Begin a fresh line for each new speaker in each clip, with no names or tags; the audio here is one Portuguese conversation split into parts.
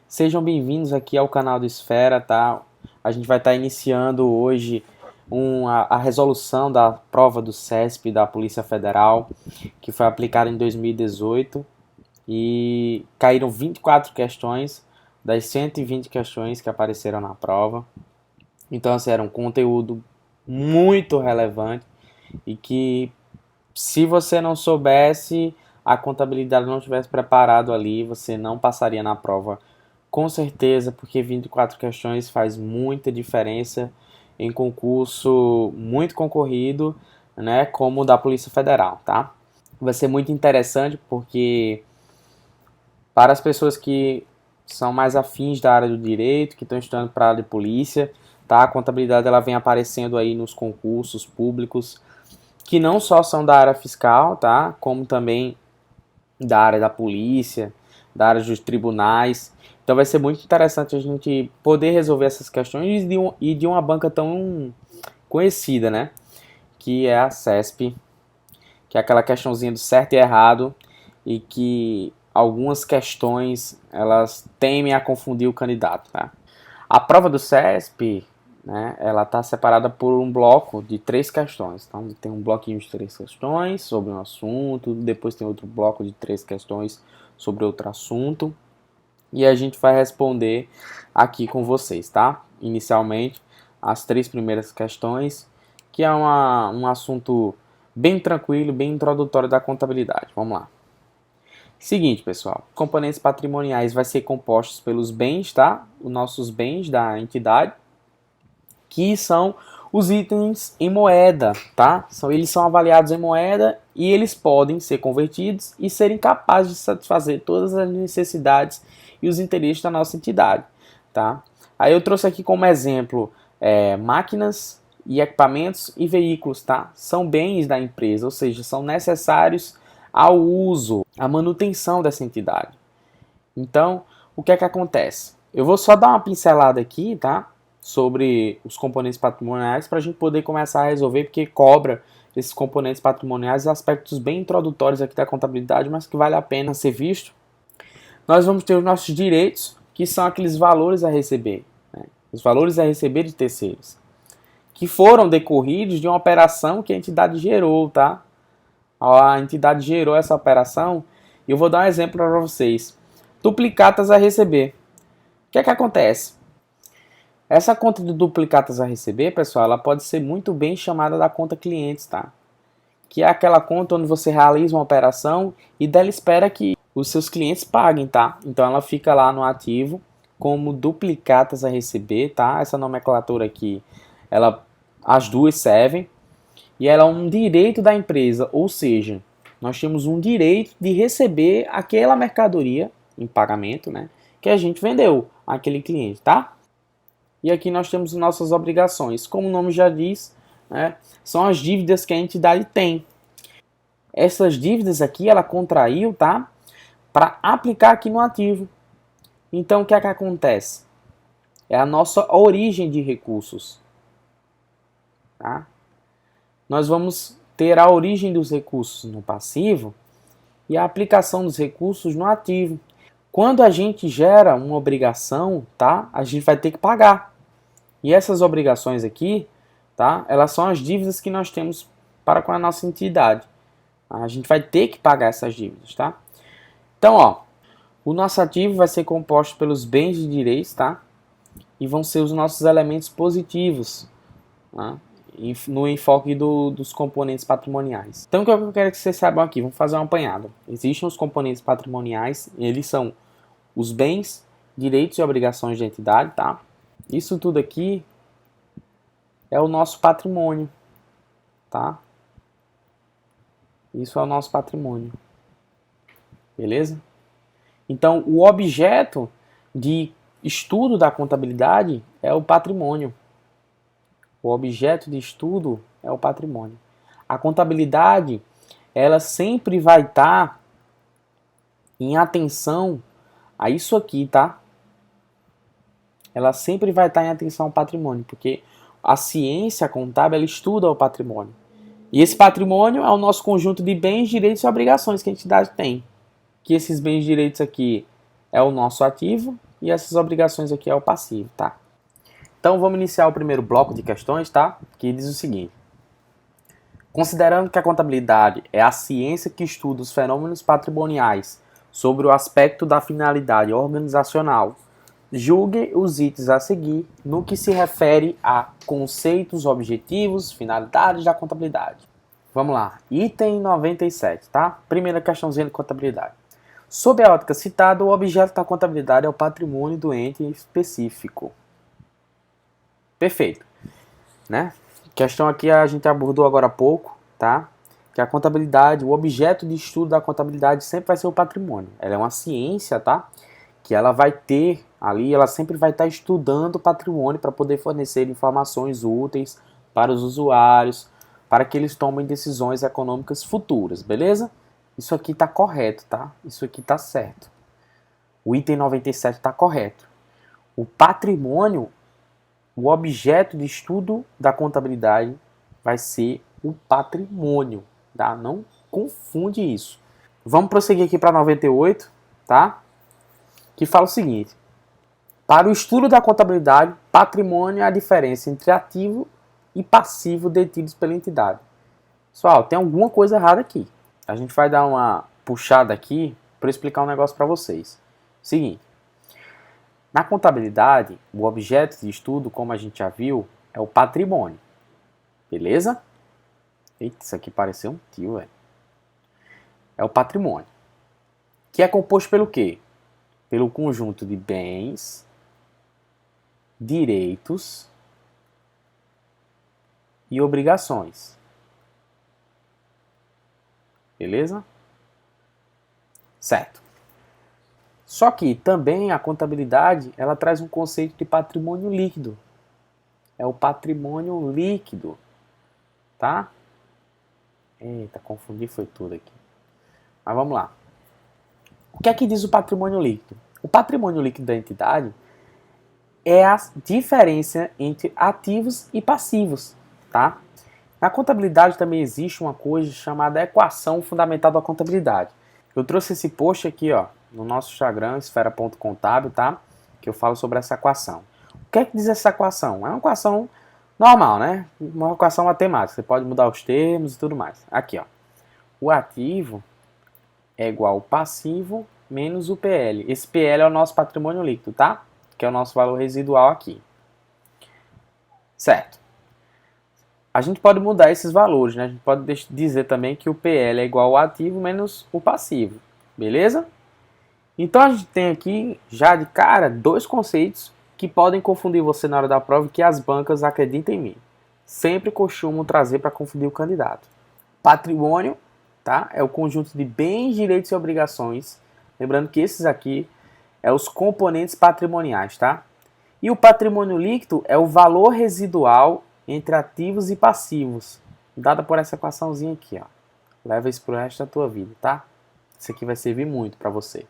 Sejam bem-vindos aqui ao canal do Esfera, tá? A gente vai estar iniciando hoje a resolução da prova do CESP da Polícia Federal, que foi aplicada em 2018 e caíram 24 questões das 120 questões que apareceram na prova. Então, assim, era um conteúdo muito relevante e que, se você não soubesse, a contabilidade não tivesse preparado ali, você não passaria na prova. Com certeza, porque 24 questões faz muita diferença em concurso muito concorrido, né, como o da Polícia Federal, tá? Vai ser muito interessante porque para as pessoas que são mais afins da área do direito, que estão estudando para a área de polícia, tá? A contabilidade ela vem aparecendo aí nos concursos públicos, que não só são da área fiscal, tá? Como também da área da polícia, da área dos tribunais. Então vai ser muito interessante a gente poder resolver essas questões e de uma banca tão conhecida, né? Que é a CESP, que é aquela questãozinha do certo e errado e que algumas questões elas temem a confundir o candidato, tá? A prova do CESP, né, ela está separada por um bloco de 3 questões. Então tem um bloquinho de 3 questões sobre um assunto, depois tem outro bloco de 3 questões sobre outro assunto. E a gente vai responder aqui com vocês, tá? Inicialmente, as 3 primeiras questões, que é um assunto bem tranquilo, bem introdutório da contabilidade. Vamos lá. Seguinte, pessoal, componentes patrimoniais vai ser compostos pelos bens, tá? Os nossos bens da entidade, que são os itens em moeda, tá? Eles são avaliados em moeda e eles podem ser convertidos e serem capazes de satisfazer todas as necessidades e os interesses da nossa entidade, tá? Aí eu trouxe aqui como exemplo máquinas e equipamentos e veículos, tá? São bens da empresa, ou seja, são necessários ao uso, à manutenção dessa entidade. Então, o que é que acontece? Eu vou só dar uma pincelada aqui, tá? Sobre os componentes patrimoniais para a gente poder começar a resolver, porque cobra esses componentes patrimoniais aspectos bem introdutórios aqui da contabilidade, mas que vale a pena ser visto. Nós vamos ter os nossos direitos, que são aqueles valores a receber, né? Os valores a receber de terceiros, que foram decorridos de uma operação que a entidade gerou, tá? A entidade gerou essa operação e eu vou dar um exemplo para vocês. Duplicatas a receber. O que é que acontece? Essa conta de duplicatas a receber, pessoal, ela pode ser muito bem chamada da conta clientes, tá? Que é aquela conta onde você realiza uma operação e dela espera que os seus clientes paguem, tá? Então ela fica lá no ativo como duplicatas a receber, tá? Essa nomenclatura aqui, as duas servem e ela é um direito da empresa, ou seja, nós temos um direito de receber aquela mercadoria em pagamento, né? Que a gente vendeu àquele cliente, tá? E aqui nós temos nossas obrigações. Como o nome já diz, né, são as dívidas que a entidade tem. Essas dívidas aqui ela contraiu, tá? Para aplicar aqui no ativo. Então o que é que acontece? É a nossa origem de recursos. Tá? Nós vamos ter a origem dos recursos no passivo e a aplicação dos recursos no ativo. Quando a gente gera uma obrigação, tá? A gente vai ter que pagar. E essas obrigações aqui, tá? Elas são as dívidas que nós temos para com a nossa entidade. A gente vai ter que pagar essas dívidas, tá? Então, ó, o nosso ativo vai ser composto pelos bens e direitos, tá? E vão ser os nossos elementos positivos, tá? No enfoque dos componentes patrimoniais. Então, o que eu quero que vocês saibam aqui? Vamos fazer uma apanhada. Existem os componentes patrimoniais, eles são os bens, direitos e obrigações da entidade, tá? Isso tudo aqui é o nosso patrimônio, tá? Isso é o nosso patrimônio, beleza? Então, o objeto de estudo da contabilidade é o patrimônio. O objeto de estudo é o patrimônio. A contabilidade, ela sempre vai estar em atenção a isso aqui, tá? Ela sempre vai estar em atenção ao patrimônio, porque a ciência contábil ela estuda o patrimônio. E esse patrimônio é o nosso conjunto de bens, direitos e obrigações que a entidade tem. Que esses bens e direitos aqui é o nosso ativo, e essas obrigações aqui é o passivo, tá? Então vamos iniciar o primeiro bloco de questões, tá? Que diz o seguinte: considerando que a contabilidade é a ciência que estuda os fenômenos patrimoniais sobre o aspecto da finalidade organizacional, julgue os itens a seguir no que se refere a conceitos, objetivos, finalidades da contabilidade. Vamos lá, item 97, tá? Primeira questãozinha de contabilidade. Sob a ótica citada, o objeto da contabilidade é o patrimônio do ente específico. Perfeito, né? Questão aqui a gente abordou agora há pouco, tá? Que a contabilidade, o objeto de estudo da contabilidade sempre vai ser o patrimônio. Ela é uma ciência, tá? Que ela vai ter ali, ela sempre vai estar estudando o patrimônio para poder fornecer informações úteis para os usuários, para que eles tomem decisões econômicas futuras, beleza? Isso aqui está correto, tá? Isso aqui está certo. O item 97 está correto. O patrimônio, o objeto de estudo da contabilidade vai ser o patrimônio, tá? Não confunde isso. Vamos prosseguir aqui para 98, tá? Que fala o seguinte: para o estudo da contabilidade, patrimônio é a diferença entre ativo e passivo detidos pela entidade. Pessoal, tem alguma coisa errada aqui. A gente vai dar uma puxada aqui para explicar um negócio para vocês. Seguinte, na contabilidade, o objeto de estudo, como a gente já viu, é o patrimônio. Beleza? Eita, isso aqui pareceu um tio, velho. É o patrimônio. Que é composto pelo quê? Pelo conjunto de bens, direitos e obrigações. Beleza? Certo. Só que também a contabilidade, ela traz um conceito de patrimônio líquido. É o patrimônio líquido, tá? Eita, confundi foi tudo aqui. Mas vamos lá. O que é que diz o patrimônio líquido? O patrimônio líquido da entidade é a diferença entre ativos e passivos, tá? Na contabilidade também existe uma coisa chamada equação fundamental da contabilidade. Eu trouxe esse post aqui, ó, no nosso Instagram, esfera.contábil, tá? Que eu falo sobre essa equação. O que é que diz essa equação? É uma equação normal, né? Uma equação matemática. Você pode mudar os termos e tudo mais. Aqui, ó. O ativo é igual ao passivo menos o PL. Esse PL é o nosso patrimônio líquido, tá? Que é o nosso valor residual aqui. Certo. A gente pode mudar esses valores, né? A gente pode dizer também que o PL é igual ao ativo menos o passivo. Beleza? Então a gente tem aqui, já de cara, dois conceitos que podem confundir você na hora da prova e que as bancas, acreditem em mim, sempre costumam trazer para confundir o candidato. Patrimônio, tá? É o conjunto de bens, direitos e obrigações. Lembrando que esses aqui é os componentes patrimoniais, tá? E o patrimônio líquido é o valor residual entre ativos e passivos, dada por essa equaçãozinha aqui, ó. Leva isso pro resto da tua vida, tá? Isso aqui vai servir muito para você.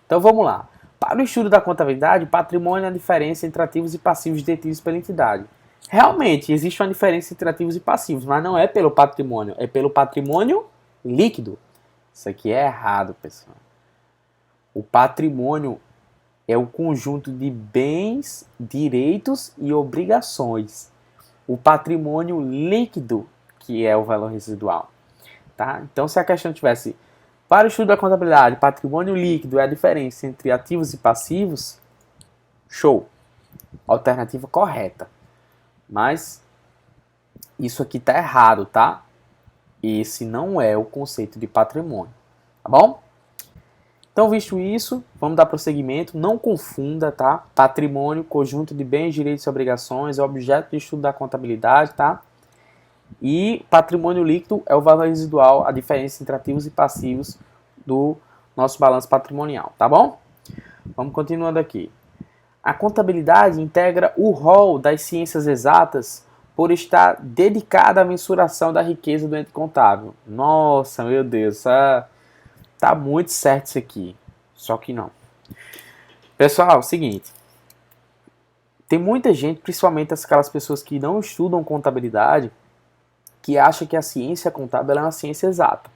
Então vamos lá. Para o estudo da contabilidade, patrimônio é a diferença entre ativos e passivos detidos pela entidade. Realmente existe uma diferença entre ativos e passivos, mas não é pelo patrimônio, é pelo patrimônio líquido. Isso aqui é errado, pessoal. O patrimônio é o conjunto de bens, direitos e obrigações. O patrimônio líquido, que é o valor residual. Tá? Então, se a questão tivesse, para o estudo da contabilidade, patrimônio líquido é a diferença entre ativos e passivos, show. Alternativa correta. Mas isso aqui está errado, tá? Esse não é o conceito de patrimônio. Tá bom? Então, visto isso, vamos dar prosseguimento. Não confunda, tá? Patrimônio, conjunto de bens, direitos e obrigações, é objeto de estudo da contabilidade, tá? E patrimônio líquido é o valor residual, a diferença entre ativos e passivos do nosso balanço patrimonial, tá bom? Vamos continuando aqui. A contabilidade integra o rol das ciências exatas por estar dedicada à mensuração da riqueza do ente contábil. Nossa, meu Deus, tá muito certo isso aqui. Só que não. Pessoal, seguinte. Tem muita gente, principalmente aquelas pessoas que não estudam contabilidade, que acha que a ciência contábil é uma ciência exata.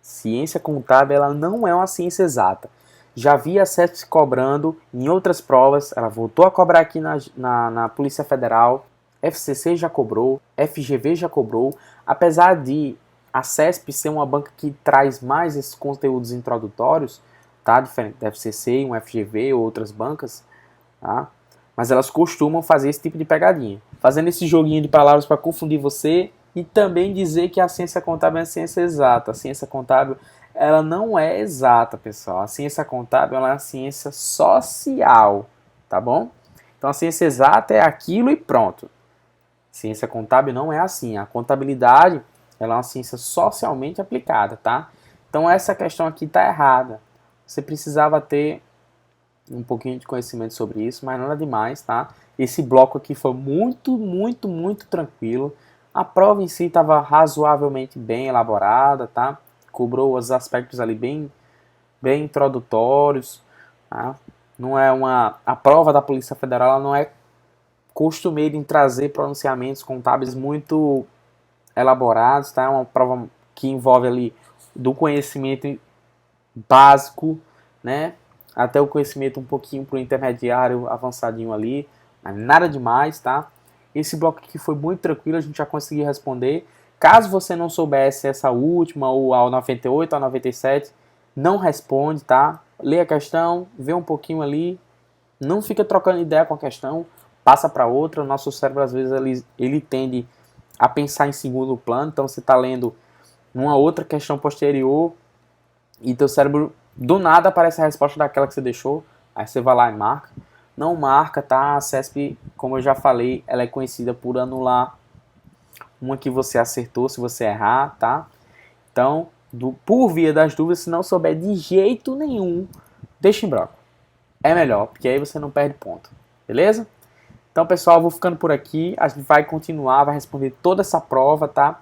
Ciência contábil ela não é uma ciência exata. já via a CESP cobrando em outras provas, ela voltou a cobrar aqui na Polícia Federal, FCC já cobrou, FGV já cobrou, apesar de a CESP ser uma banca que traz mais esses conteúdos introdutórios, tá? Diferente da FCC, um FGV ou outras bancas, tá? Mas elas costumam fazer esse tipo de pegadinha, fazendo esse joguinho de palavras para confundir você e também dizer que a ciência contábil é a ciência exata. A ciência contábil, ela não é exata, pessoal. A ciência contábil, ela é a ciência social, tá bom? Então a ciência exata é aquilo e pronto. Ciência contábil não é assim. A contabilidade, ela é uma ciência socialmente aplicada, tá? Então essa questão aqui tá errada. Você precisava ter um pouquinho de conhecimento sobre isso, mas nada demais, tá? Esse bloco aqui foi muito tranquilo. A prova em si estava razoavelmente bem elaborada, tá? Cobrou os aspectos ali bem introdutórios, tá? Não é a prova da Polícia Federal ela não é costumeira em trazer pronunciamentos contábeis muito elaborados, tá? É uma prova que envolve ali do conhecimento básico, né? Até o conhecimento um pouquinho para o intermediário avançadinho ali, mas nada demais, tá? Esse bloco aqui foi muito tranquilo, a gente já conseguiu responder. Caso você não soubesse essa última, ou a 98, a 97, não responde, tá? Lê a questão, vê um pouquinho ali, não fica trocando ideia com a questão, passa para outra. O nosso cérebro, às vezes, ele tende a pensar em segundo plano, então você está lendo uma outra questão posterior e teu cérebro, do nada, aparece a resposta daquela que você deixou, aí você vai lá e marca. Não marca, tá? A CESP, como eu já falei, ela é conhecida por anular uma que você acertou se você errar, tá? Então, por via das dúvidas, se não souber de jeito nenhum, deixa em branco. É melhor, porque aí você não perde ponto. Beleza? Então, pessoal, eu vou ficando por aqui. A gente vai continuar, vai responder toda essa prova, tá?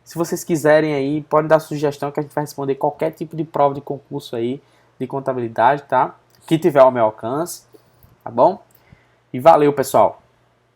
Se vocês quiserem aí, podem dar sugestão que a gente vai responder qualquer tipo de prova de concurso aí, de contabilidade, tá? Que tiver ao meu alcance, tá bom? E valeu, pessoal!